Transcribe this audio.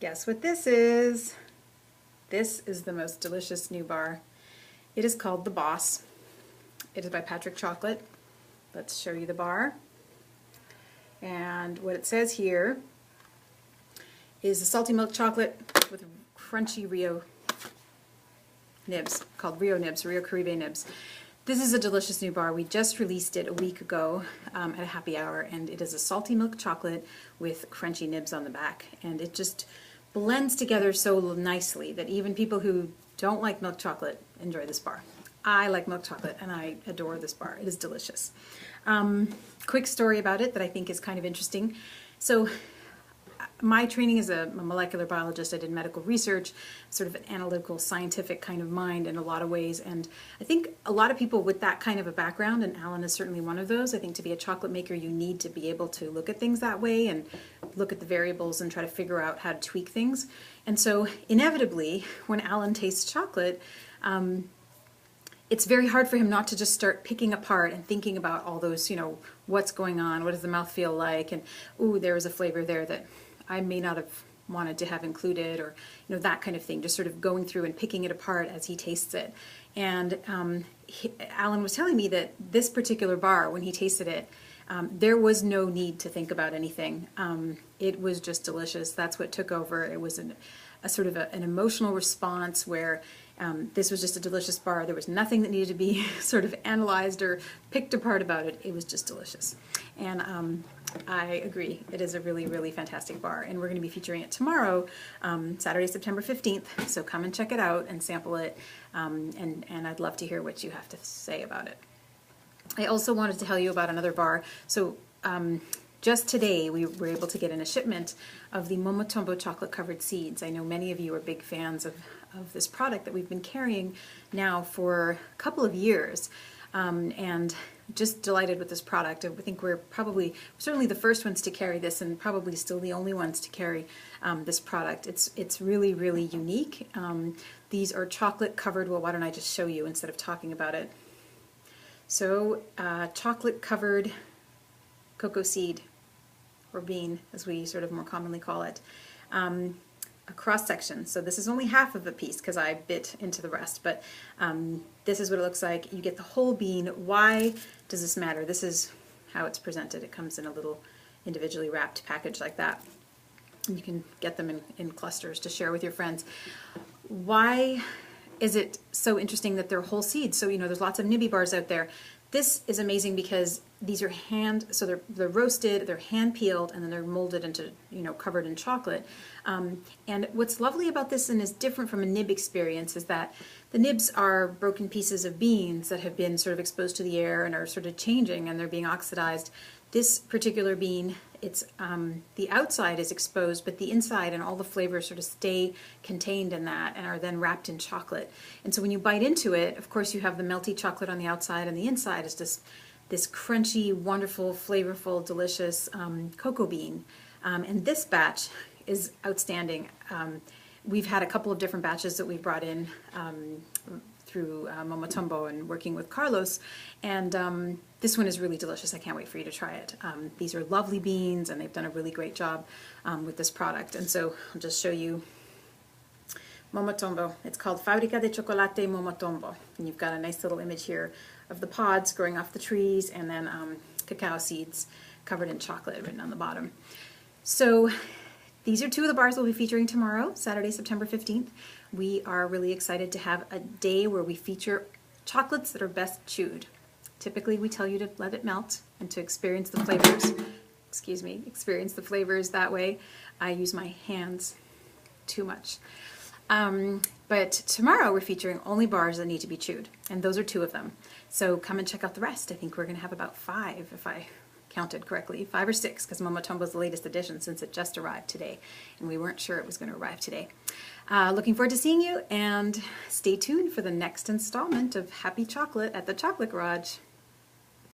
Guess what this is? This is the most delicious new bar. It is called The Boss. It is by Patric Chocolate. Let's show you the bar. And what it says here is a salty milk chocolate with crunchy Rio nibs, called Rio Nibs, Rio Caribe nibs. This is a delicious new bar. We just released it a week ago at a happy hour, and it is a salty milk chocolate with crunchy nibs on the back. And it just blends together so nicely that even people who don't like milk chocolate enjoy this bar. I like milk chocolate and I adore this bar. It is delicious. Quick story about it that I think is kind of interesting. So my training as a molecular biologist, I did medical research, sort of an analytical, scientific kind of mind in a lot of ways. And I think a lot of people with that kind of a background, and Alan is certainly one of those, I think to be a chocolate maker you need to be able to look at things that way and look at the variables and try to figure out how to tweak things. And so inevitably, when Alan tastes chocolate, it's very hard for him not to just start picking apart and thinking about all those, what's going on, what does the mouth feel like, and ooh, there was a flavor there that I may not have wanted to have included, or that kind of thing, just sort of going through and picking it apart as he tastes it. And Alan was telling me that this particular bar, when he tasted it, there was no need to think about anything. It was just delicious. That's what took over. It was a sort of an emotional response where this was just a delicious bar. There was nothing that needed to be sort of analyzed or picked apart about it. It was just delicious. And I agree. It is a really, really fantastic bar. And we're going to be featuring it tomorrow, Saturday, September 15th. So come and check it out and sample it. And I'd love to hear what you have to say about it. I also wanted to tell you about another bar. So just today we were able to get in a shipment of the Momotombo chocolate covered seeds. I know many of you are big fans of this product that we've been carrying now for a couple of years. And just delighted with this product. I think we're certainly the first ones to carry this, and probably still the only ones to carry this product. It's really, really unique. These are chocolate covered. Well, why don't I just show you instead of talking about it? So chocolate covered cocoa seed, or bean as we sort of more commonly call it. A cross section. So this is only half of a piece because I bit into the rest, but this is what it looks like. You get the whole bean. Why does this matter? This is how it's presented. It comes in a little individually wrapped package like that. And you can get them in clusters to share with your friends. Why is it so interesting that they're whole seeds? So there's lots of Nibby bars out there. This is amazing because these are so they're roasted, they're hand peeled, and then they're molded into, covered in chocolate. And what's lovely about this and is different from a nib experience is that the nibs are broken pieces of beans that have been sort of exposed to the air and are sort of changing and they're being oxidized. This particular bean, it's the outside is exposed, but the inside and all the flavors sort of stay contained in that and are then wrapped in chocolate. And so when you bite into it, of course you have the melty chocolate on the outside, and the inside is just this crunchy, wonderful, flavorful, delicious cocoa bean. And this batch is outstanding. We've had a couple of different batches that we've brought in through Momotombo and working with Carlos, and this one is really delicious. I can't wait for you to try it. These are lovely beans, and they've done a really great job with this product. And so I'll just show you Momotombo. It's called Fábrica de Chocolate Momotombo, and you've got a nice little image here of the pods growing off the trees, and then cacao seeds covered in chocolate written on the bottom. So these are two of the bars we'll be featuring tomorrow, Saturday, September 15th. We are really excited to have a day where we feature chocolates that are best chewed. Typically we tell you to let it melt and to experience the flavors. Experience the flavors that way. I use my hands too much. But tomorrow we're featuring only bars that need to be chewed, and those are two of them. So come and check out the rest. I think we're going to have about 5, if I counted correctly, 5 or 6, because Momotombo is the latest edition since it just arrived today, and we weren't sure it was going to arrive today. Looking forward to seeing you, and stay tuned for the next installment of Happy Chocolate at the Chocolate Garage.